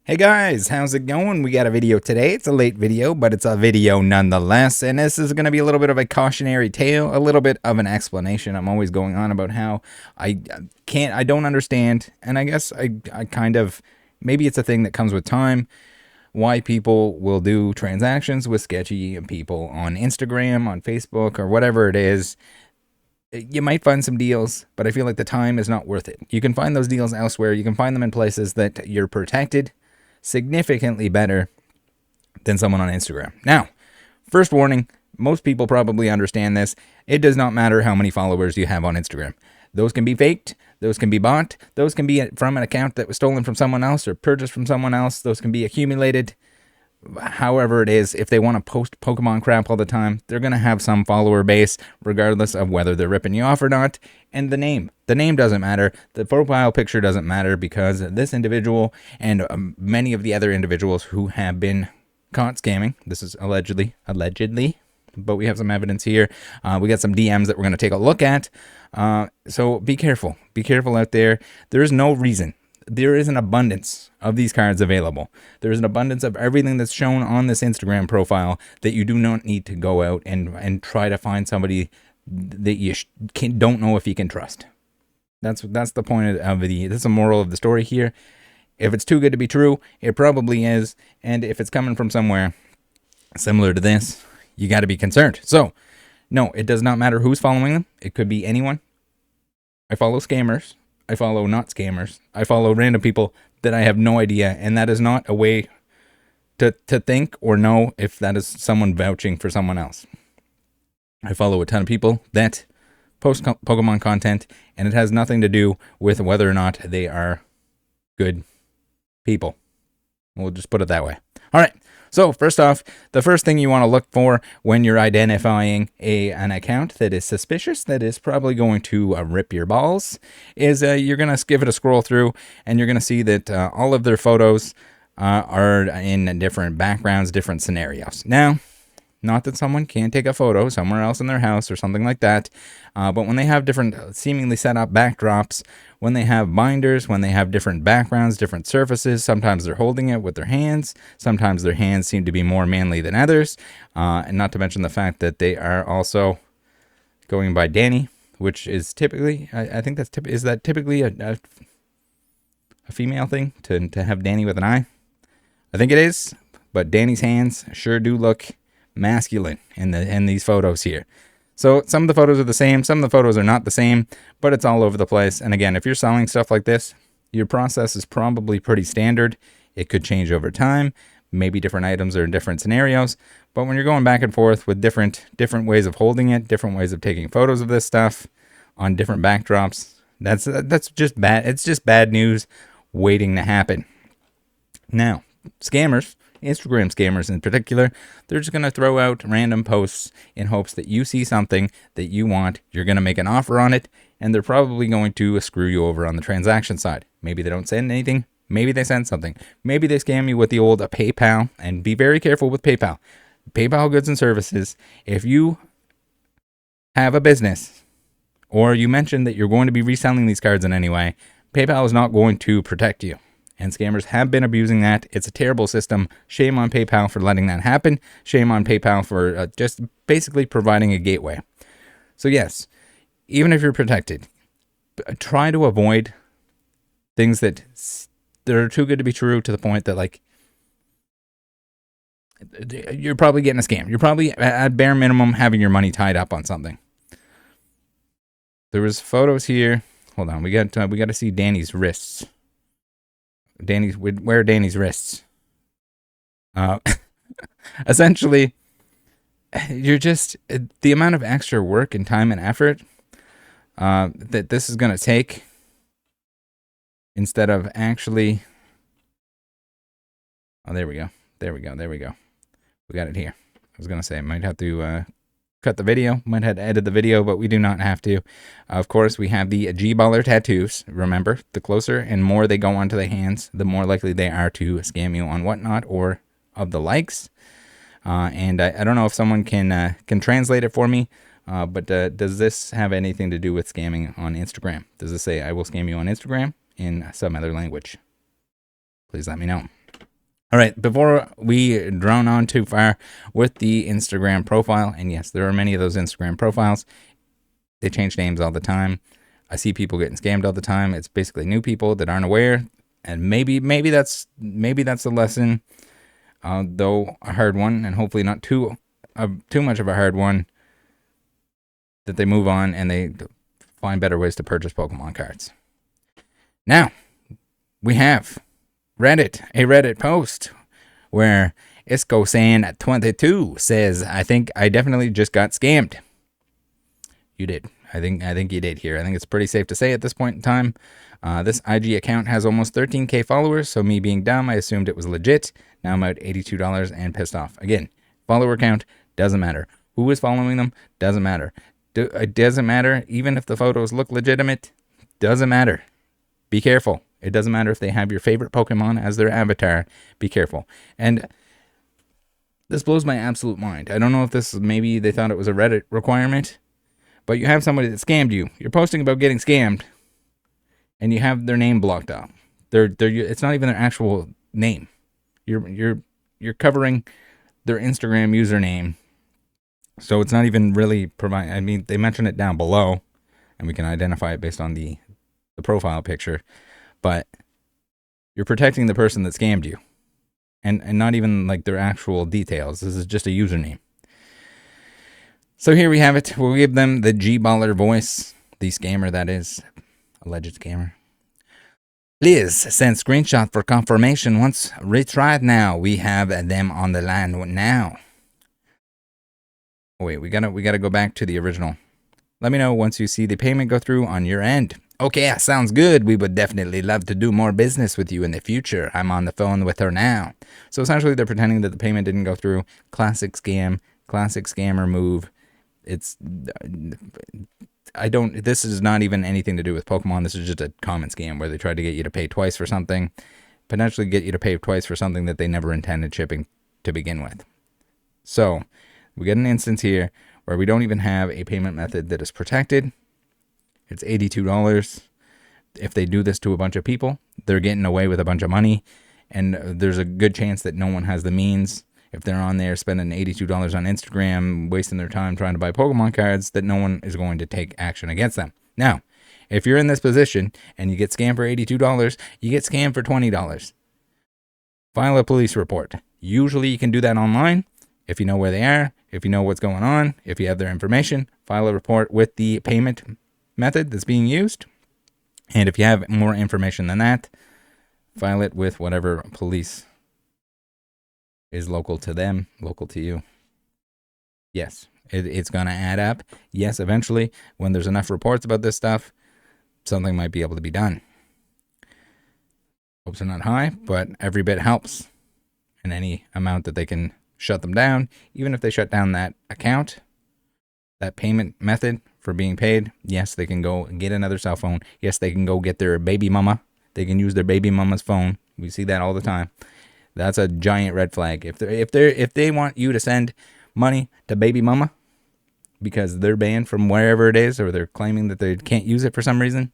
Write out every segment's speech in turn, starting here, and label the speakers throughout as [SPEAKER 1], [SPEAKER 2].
[SPEAKER 1] Hey guys, how's it going? We got a video today. It's a late video, but it's a video nonetheless. And this is going to be a little bit of a cautionary tale, a little bit of an explanation. I'm always going on about how I don't understand. And I guess I kind of, maybe it's a thing that comes with time, why people will do transactions with sketchy people on Instagram, on Facebook, or whatever it is. You might find some deals, but I feel like the time is not worth it. You can find those deals elsewhere. You can find them in places that you're protected significantly better than someone on Instagram. Now, first warning, most people probably understand this. It does not matter how many followers you have on Instagram. Those can be faked. Those can be bought. Those can be from an account that was stolen from someone else or purchased from someone else. Those can be accumulated. However it is, if they want to post Pokemon crap all the time, they're going to have some follower base, regardless of whether they're ripping you off or not. And the name doesn't matter. The profile picture doesn't matter, because this individual and many of the other individuals who have been caught scamming, this is allegedly, but we have some evidence here. We got some DMs that we're going to take a look at. So be careful. Be careful out there. There is no reason. There is an abundance of these cards available. There is an abundance of everything that's shown on this Instagram profile that you do not need to go out and try to find somebody that you don't know if you can trust. That's the point of that's the moral of the story here. If it's too good to be true, it probably is. And if it's coming from somewhere similar to this, you got to be concerned. So, no, it does not matter who's following them. It could be anyone. I follow scammers. I follow not scammers. I follow random people that I have no idea, and that is not a way to think or know if that is someone vouching for someone else. I follow a ton of people that post Pokemon content, and it has nothing to do with whether or not they are good people. We'll just put it that way. All right. So first off, the first thing you want to look for when you're identifying an account that is suspicious, that is probably going to rip your balls, is you're going to give it a scroll through, and you're going to see that all of their photos are in different backgrounds, different scenarios. Now, not that someone can't take a photo somewhere else in their house or something like that, but when they have different seemingly set up backdrops, when they have binders, when they have different backgrounds, different surfaces, sometimes they're holding it with their hands, sometimes their hands seem to be more manly than others, and not to mention the fact that they are also going by Dani, which is typically, I think that's is that typically a female thing to have Dani with an I? I think it is, but Dani's hands sure do look masculine in these photos here. So some of the photos are the same, some of the photos are not the same, but it's all over the place. And again, if you're selling stuff like this, your process is probably pretty standard. It could change over time. Maybe different items are in different scenarios, but when you're going back and forth with different ways of holding it, different ways of taking photos of this stuff on different backdrops, that's just bad. It's just bad news waiting to happen. Now, scammers, Instagram scammers in particular, they're just going to throw out random posts in hopes that you see something that you want, you're going to make an offer on it, and they're probably going to screw you over on the transaction side. Maybe they don't send anything, maybe they send something, maybe they scam you with the old PayPal, and be very careful with PayPal. PayPal goods and services, if you have a business, or you mention that you're going to be reselling these cards in any way, PayPal is not going to protect you. And scammers have been abusing that. It's a terrible system. Shame on PayPal for letting that happen. Shame on PayPal for just basically providing a gateway. So yes, even if you're protected, try to avoid things that are too good to be true, to the point that, like, you're probably getting a scam. You're probably, at bare minimum, having your money tied up on something. There was photos here. Hold on. We got to see Dani's wrists. Where are Dani's wrists? Essentially, you're just, the amount of extra work and time and effort that this is going to take, instead of actually, oh, there we go. We got it here. I was going to say, I might have to cut the video, might have to edit the video, but we do not have to. Of course, we have the G-baller tattoos. Remember, the closer and more they go onto the hands, the more likely they are to scam you on whatnot or of the likes. And I don't know if someone can translate it for me, but does this have anything to do with scamming on Instagram? Does it say, I will scam you on Instagram, in some other language? Please let me know. All right, before we drone on too far with the Instagram profile, and yes, there are many of those Instagram profiles. They change names all the time. I see people getting scammed all the time. It's basically new people that aren't aware, and maybe that's a lesson, though a hard one, and hopefully not too much of a hard one. That they move on and they find better ways to purchase Pokemon cards. Now, we have a Reddit post where Isco22 says, I think I definitely just got scammed. You did. I think you did here. I think it's pretty safe to say at this point in time. This IG account has almost 13K followers, so me being dumb, I assumed it was legit. Now I'm out $82 and pissed off. Again, follower count doesn't matter. Who is following them doesn't matter. It doesn't matter even if the photos look legitimate. Doesn't matter. Be careful. It doesn't matter if they have your favorite Pokemon as their avatar. Be careful. And this blows my absolute mind. I don't know if this, maybe they thought it was a Reddit requirement, but you have somebody that scammed you. You're posting about getting scammed, and you have their name blocked out. It's not even their actual name. You're covering their Instagram username. So it's not even really provide. I mean, they mention it down below, and we can identify it based on the profile picture. But you're protecting the person that scammed you, and not even like their actual details. This is just a username. So here we have it. We'll give them the G-baller voice, the scammer that is, alleged scammer. Please send screenshot for confirmation once retried now. We have them on the line now. Oh, wait, we gotta go back to the original. Let me know once you see the payment go through on your end. Okay, sounds good. We would definitely love to do more business with you in the future. I'm on the phone with her now. So essentially, they're pretending that the payment didn't go through. Classic scam, classic scammer move. This is not even anything to do with Pokemon. This is just a common scam where they try to get you to pay twice for something, potentially get you to pay twice for something that they never intended shipping to begin with. So we get an instance here where we don't even have a payment method that is protected. It's $82. If they do this to a bunch of people, they're getting away with a bunch of money, and there's a good chance that no one has the means. If they're on there spending $82 on Instagram, wasting their time trying to buy Pokemon cards, that no one is going to take action against them. Now, if you're in this position and you get scammed for $82, you get scammed for $20. File a police report. Usually you can do that online. If you know where they are, if you know what's going on, if you have their information, file a report with the payment method that's being used. And if you have more information than that, file it with whatever police is local to them, local to you. Yes, it's going to add up. Yes, eventually, when there's enough reports about this stuff, something might be able to be done. Hopes are not high, but every bit helps. And any amount that they can shut them down, even if they shut down that account, that payment method for being paid, yes, they can go and get another cell phone. Yes, they can go get their baby mama. They can use their baby mama's phone. We see that all the time. That's a giant red flag. If they want you to send money to baby mama because they're banned from wherever it is, or they're claiming that they can't use it for some reason,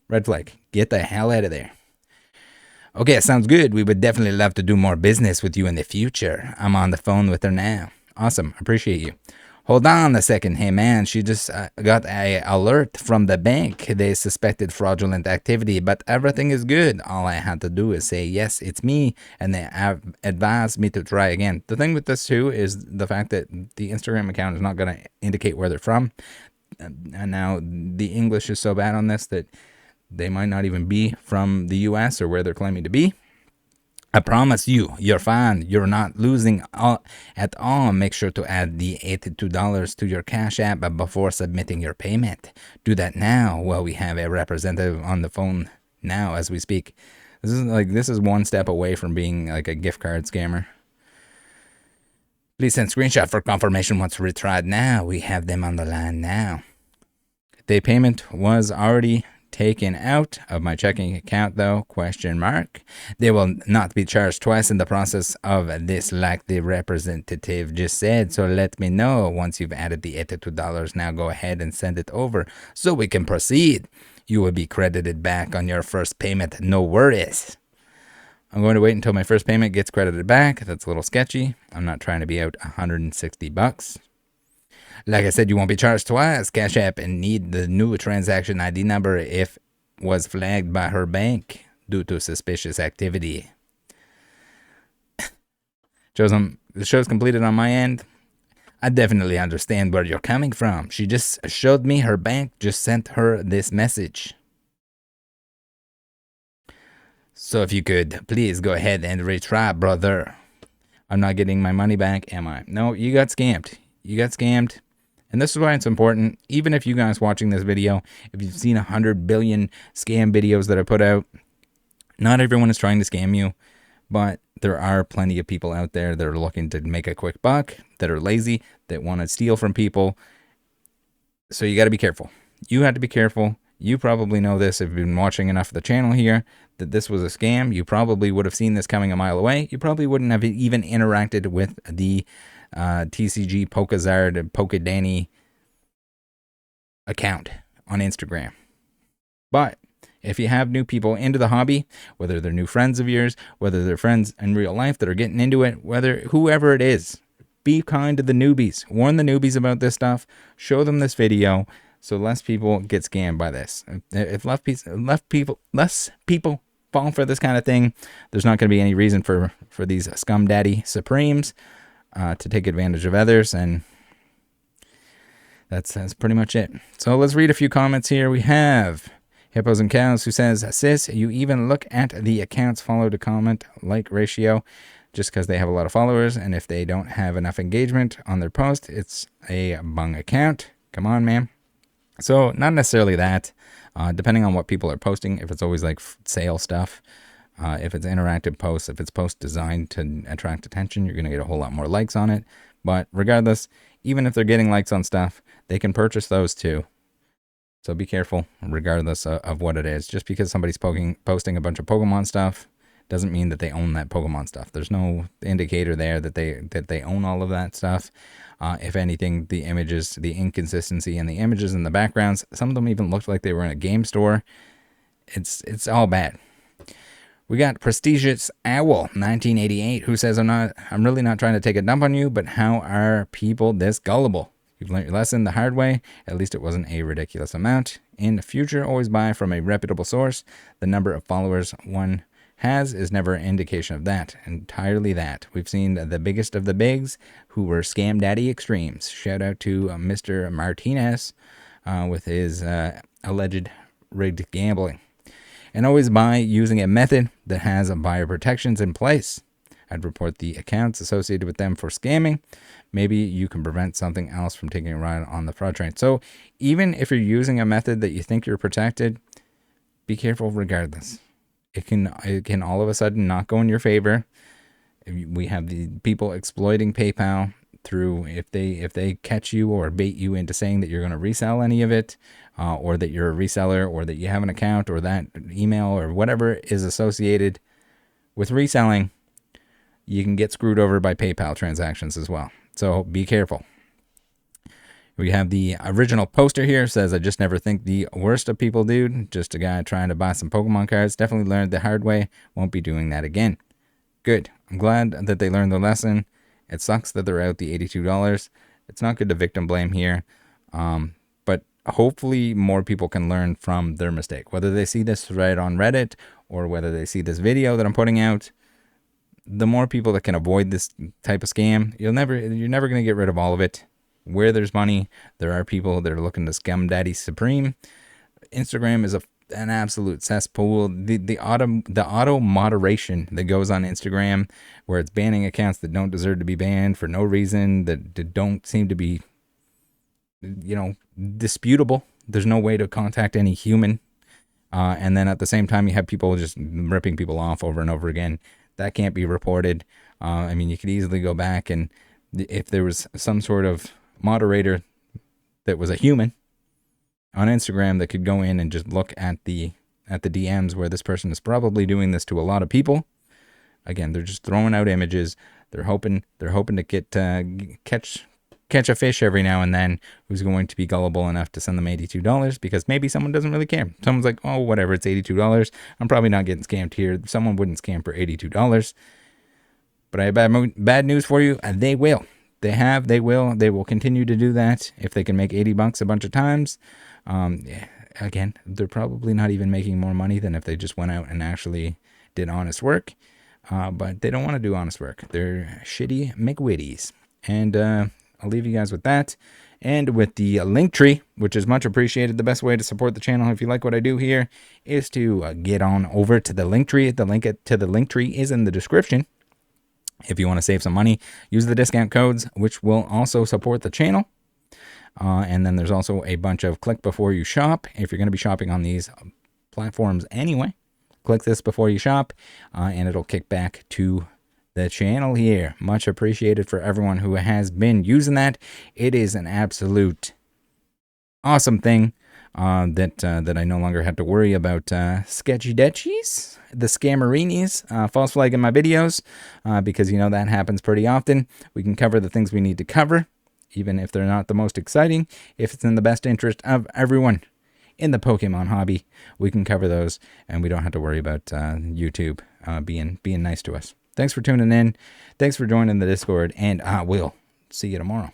[SPEAKER 1] red flag. Get the hell out of there. Okay, sounds good. We would definitely love to do more business with you in the future. I'm on the phone with her now. Awesome. Appreciate you. Hold on a second. Hey, man, she just got an alert from the bank. They suspected fraudulent activity, but everything is good. All I had to do is say, yes, it's me, and they advised me to try again. The thing with this, too, is the fact that the Instagram account is not going to indicate where they're from. And now the English is so bad on this that they might not even be from the U.S. or where they're claiming to be. I promise you, you're fine. You're not losing at all. Make sure to add the $82 to your Cash App before submitting your payment. Do that now while we have a representative on the phone now as we speak. This is one step away from being like a gift card scammer. Please send screenshot for confirmation once retried now. We have them on the line now. The payment was already taken out of my checking account though, ? They will not be charged twice in the process of this like the representative just said, so let me know once you've added the $82. Now go ahead and send it over so we can proceed. You will be credited back on your first payment, no worries. I'm going to wait until my first payment gets credited back. That's a little sketchy. I'm not trying to be out $160. Like I said, you won't be charged twice. Cash App and need the new transaction ID number if was flagged by her bank due to suspicious activity. The show's completed on my end. I definitely understand where you're coming from. She just showed me her bank just sent her this message. So if you could, please go ahead and retry, brother. I'm not getting my money back, am I? No, you got scammed. You got scammed. And this is why it's important, even if you guys watching this video, if you've seen 100 billion scam videos that I put out, not everyone is trying to scam you, but there are plenty of people out there that are looking to make a quick buck, that are lazy, that want to steal from people. So you got to be careful. You have to be careful. You probably know this if you've been watching enough of the channel here, that this was a scam. You probably would have seen this coming a mile away. You probably wouldn't have even interacted with the tcgpokezard PokéDani account on Instagram. But if you have new people into the hobby, whether they're new friends of yours, whether they're friends in real life that are getting into it, whoever it is, be kind to the newbies. Warn the newbies about this stuff. Show them this video so less people get scammed by this. If less people fall for this kind of thing, there's not going to be any reason for these scum daddy supremes to take advantage of others, and that's pretty much it. So let's read a few comments here. We have Hippos and Cows, who says, sis, you even look at the accounts follow to comment like ratio just because they have a lot of followers, and if they don't have enough engagement on their post, it's a bung account. Come on, man. So not necessarily that, depending on what people are posting. If it's always like sale stuff, if it's interactive posts, if it's posts designed to attract attention, you're going to get a whole lot more likes on it. But regardless, even if they're getting likes on stuff, they can purchase those too. So be careful regardless of what it is. Just because somebody's posting a bunch of Pokemon stuff doesn't mean that they own that Pokemon stuff. There's no indicator there that they own all of that stuff. If anything, the images, the inconsistency in the images and the backgrounds, some of them even looked like they were in a game store. It's all bad. We got Prestigious Owl 1988, who says, I'm really not trying to take a dump on you, but how are people this gullible? You've learned your lesson the hard way. At least it wasn't a ridiculous amount. In the future, always buy from a reputable source. The number of followers one has is never an indication of that. Entirely that. We've seen the biggest of the bigs who were scam daddy extremes. Shout out to Mr. Martinez with his alleged rigged gambling. And always buy using a method that has buyer protections in place. I'd report the accounts associated with them for scamming. Maybe you can prevent something else from taking a ride on the fraud train. So even if you're using a method that you think you're protected, be careful regardless. It can all of a sudden not go in your favor. We have the people exploiting PayPal through if they catch you or bait you into saying that you're going to resell any of it, or that you're a reseller, or that you have an account, or that email or whatever is associated with reselling, you can get screwed over by PayPal transactions as well. So be careful. We have the original poster here. Says, I just never think the worst of people, dude. Just a guy trying to buy some Pokemon cards. Definitely learned the hard way. Won't be doing that again. Good. I'm glad that they learned the lesson. It sucks that they're out the $82. It's not good to victim blame here. But hopefully more people can learn from their mistake. Whether they see this thread on Reddit or whether they see this video that I'm putting out, the more people that can avoid this type of scam, you're never going to get rid of all of it. Where there's money, there are people that are looking to scam daddy supreme. Instagram is an absolute cesspool. The auto moderation that goes on Instagram, where it's banning accounts that don't deserve to be banned for no reason, that don't seem to be, disputable. There's no way to contact any human. And then at the same time, you have people just ripping people off over and over again. That can't be reported. You could easily go back, and if there was some sort of moderator that was a human on Instagram that could go in and just look at the DMs where this person is probably doing this to a lot of people. Again, they're just throwing out images. They're hoping to catch catch a fish every now and then who's going to be gullible enough to send them $82 because maybe someone doesn't really care. Someone's like, oh, whatever, it's $82. I'm probably not getting scammed here. Someone wouldn't scam for $82. But I have bad news for you. They will. They will continue to do that if they can make $80 a bunch of times. Again, they're probably not even making more money than if they just went out and actually did honest work. But they don't want to do honest work. They're shitty McWitties. And I'll leave you guys with that. And with the link tree, which is much appreciated. The best way to support the channel, if you like what I do here, is to get on over to the link tree. The link to the link tree is in the description. If you want to save some money, use the discount codes, which will also support the channel. And then there's also a bunch of click before you shop. If you're going to be shopping on these platforms anyway, click this before you shop, and it'll kick back to the channel here. Much appreciated for everyone who has been using that. It is an absolute awesome thing that I no longer have to worry about sketchy detchies, the scammerinis, false flag in my videos, because you know that happens pretty often. We can cover the things we need to cover, even if they're not the most exciting. If it's in the best interest of everyone in the Pokemon hobby, we can cover those, and we don't have to worry about YouTube being nice to us. Thanks for tuning in. Thanks for joining the Discord, and I will see you tomorrow.